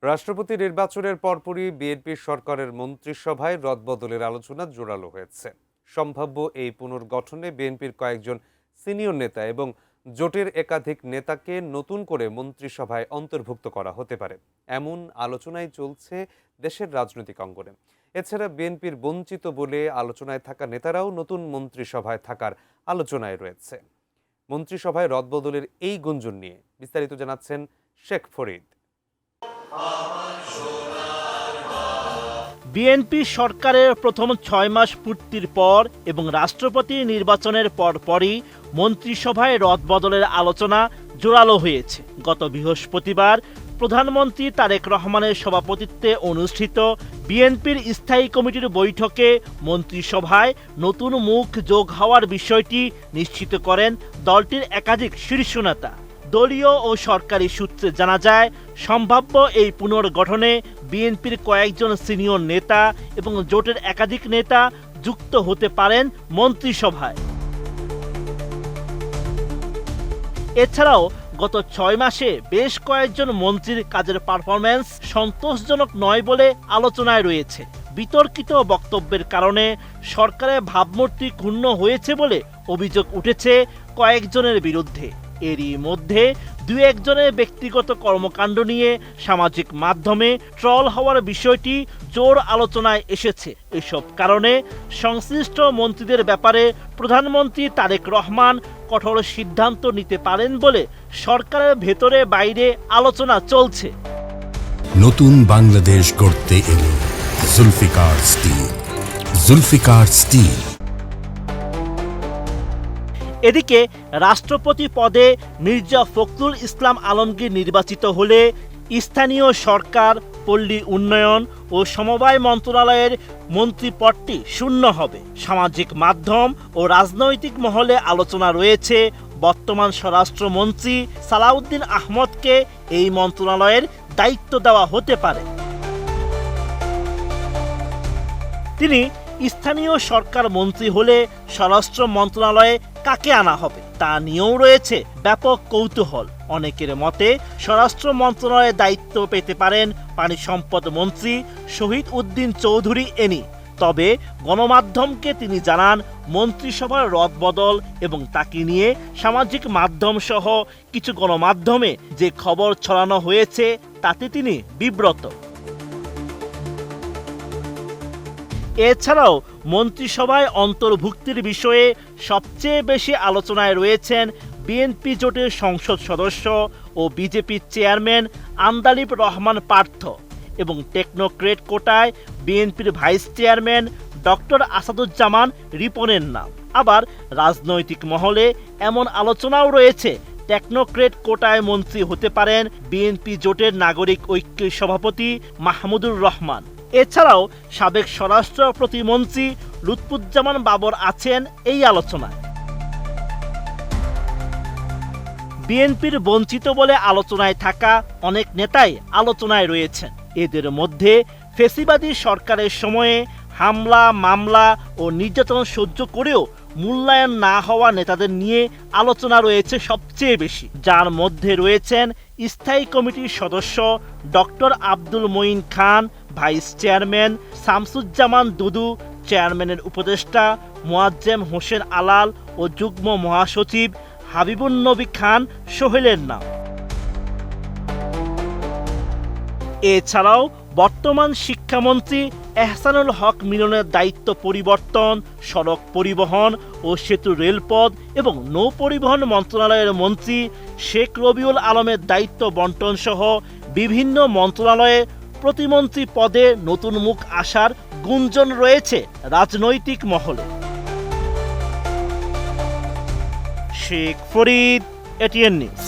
রাষ্ট্রপতি নির্বাচনের পরপরই বিএনপি সরকারের মন্ত্রিসভায় রদবদলের আলোচনা জোরালো হয়েছে। সম্ভাব্য এই পুনর্গঠনে বিএনপির কয়েকজন সিনিয়র নেতা এবং জোটের একাধিক নেতাকে নতুন করে মন্ত্রিসভায় অন্তর্ভুক্ত করা হতে পারে, এমন আলোচনাই চলছে দেশের রাজনৈতিক অঙ্গনে। এছাড়া বিএনপির বঞ্চিত বলে আলোচনায় থাকা নেতারাও নতুন মন্ত্রিসভায় থাকার আলোচনায় রয়েছে। মন্ত্রিসভায় রদবদলের এই গুঞ্জন নিয়ে বিস্তারিত জানাচ্ছেন শেখ ফরিদ। বিএনপি সরকারের প্রথম ৬ মাস পূর্তির পর এবং রাষ্ট্রপতি নির্বাচনের পরপরই মন্ত্রিসভায় রদবদলের আলোচনা জোরালো হয়েছে। গত বৃহস্পতিবার প্রধানমন্ত্রী তারেক রহমানের সভাপতিত্বে অনুষ্ঠিত বিএনপির স্থায়ী কমিটির বৈঠকে মন্ত্রিসভায় নতুন মুখ যোগ হওয়ার বিষয়টি নিশ্চিত করেন দলটির একাধিক শীর্ষ নেতা। দলীয় ও সরকারি সূত্রে জানা যায়, সম্ভাব্য এই পুনর্গঠনে বিএনপির কয়েকজন সিনিয়র নেতা এবং জোটের একাধিক নেতা যুক্ত হতে পারেন মন্ত্রিসভায়। এছাড়াও গত ৬ মাসে বেশ কয়েকজন মন্ত্রীর কাজের পারফরম্যান্স সন্তোষজনক নয় বলে আলোচনায় রয়েছে। বিতর্কিত বক্তব্যের কারণে সরকারের ভাবমূর্তি ক্ষুণ্ণ হয়েছে বলে অভিযোগ উঠেছে কয়েকজনের বিরুদ্ধে। এরই মধ্যে দু একজনের ব্যক্তিগত কর্মকাণ্ড নিয়ে সামাজিক মাধ্যমে ট্রল হওয়ার বিষয়টি জোর আলোচনায় এসেছে। এসব কারণে সংশ্লিষ্ট মন্ত্রীদের ব্যাপারে প্রধানমন্ত্রী তারেক রহমান কঠোর সিদ্ধান্ত নিতে পারেন বলে সরকারের ভেতরে বাইরে আলোচনা চলছে। নতুন বাংলাদেশ গড়তে এলো জুলফিকার স্টিল। জুলফিকার স্টিল। এদিকে রাষ্ট্রপতি পদে মির্জা ফখরুল ইসলাম আলমগীর নির্বাচিত হলে স্থানীয় সরকার, পল্লী উন্নয়ন ও সমবায় মন্ত্রণালয়ের মন্ত্রীপদটি শূন্য হবে। সামাজিক মাধ্যম ও রাজনৈতিক মহলে আলোচনা রয়েছে বর্তমান স্বরাষ্ট্রমন্ত্রী সালাউদ্দিন আহমদকে এই মন্ত্রণালয়ের দায়িত্ব দেওয়া হতে পারে। তিনি স্থানীয় সরকার মন্ত্রী হলে স্বরাষ্ট্র মন্ত্রণালয়ে কাকে আনা হবে তা নিয়েও রয়েছে ব্যাপক কৌতূহল। অনেকের মতে স্বরাষ্ট্র মন্ত্রণালয়ের দায়িত্ব পেতে পারেন পানি সম্পদ মন্ত্রী শহীদ উদ্দিন চৌধুরী এনি। তবে গণমাধ্যমকে তিনি জানান, মন্ত্রিসভার রদবদল এবং তাকে নিয়ে সামাজিক মাধ্যম সহ কিছু গণমাধ্যমে যে খবর ছড়ানো হয়েছে তাতে তিনি বিব্রত। এছাড়াও মন্ত্রিসভায় অন্তর্ভুক্তির বিষয়ে সবচেয়ে বেশি আলোচনায় রয়েছেন বিএনপি জোটের সংসদ সদস্য ও বিজেপির চেয়ারম্যান আন্দালিব রহমান পার্থ এবং টেকনোক্রেট কোটায় বিএনপির ভাইস চেয়ারম্যান ডক্টর আসাদুজ্জামান রিপনের নাম। আবার রাজনৈতিক মহলে এমন আলোচনাও রয়েছে টেকনোক্রেট কোটায় মন্ত্রী হতে পারেন বিএনপি জোটের নাগরিক ঐক্যের সভাপতি মাহমুদুর রহমান। এছাড়াও সাবেক স্বরাষ্ট্র প্রতিমন্ত্রী লুৎফুজ্জামান বাবর আছেন এই আলোচনায়। বিএনপির বঞ্চিত বলে আলোচনায় থাকা অনেক নেতাই আলোচনায় রয়েছেন। এদের মধ্যে ফ্যাসিবাদী সরকারের সময়ে হামলা, মামলা ও নির্যাতন সহ্য করেও মূল্যায়ন না হওয়া নেতাদের নিয়ে আলোচনা রয়েছে সবচেয়ে বেশি, যার মধ্যে রয়েছেন স্থায়ী কমিটির সদস্য ডক্টর আব্দুল মঈন খান, ভাইস চেয়ারম্যান শামসুজ্জামান দুদু, চেয়ারম্যানের উপদেষ্টা মোয়াজ্জেম হোসেন আলাল ও যুগ্ম মহাসচিব হাবিবুন নবী খান সোহেলের নাম। এছাড়াও বর্তমান শিক্ষামন্ত্রী এহসানুল হক মিলনের দায়িত্ব পরিবর্তন, সড়ক পরিবহন ও সেতু রেলপথ এবং নৌ পরিবহন মন্ত্রণালয়ের মন্ত্রী শেখ রবিউল আলমের দায়িত্ব বন্টন সহ বিভিন্ন মন্ত্রণালয়ে প্রতিমন্ত্রী পদে নতুন মুখ আসার গুঞ্জন রয়েছে রাজনৈতিক মহলে। Sheikh Farid, ATN news.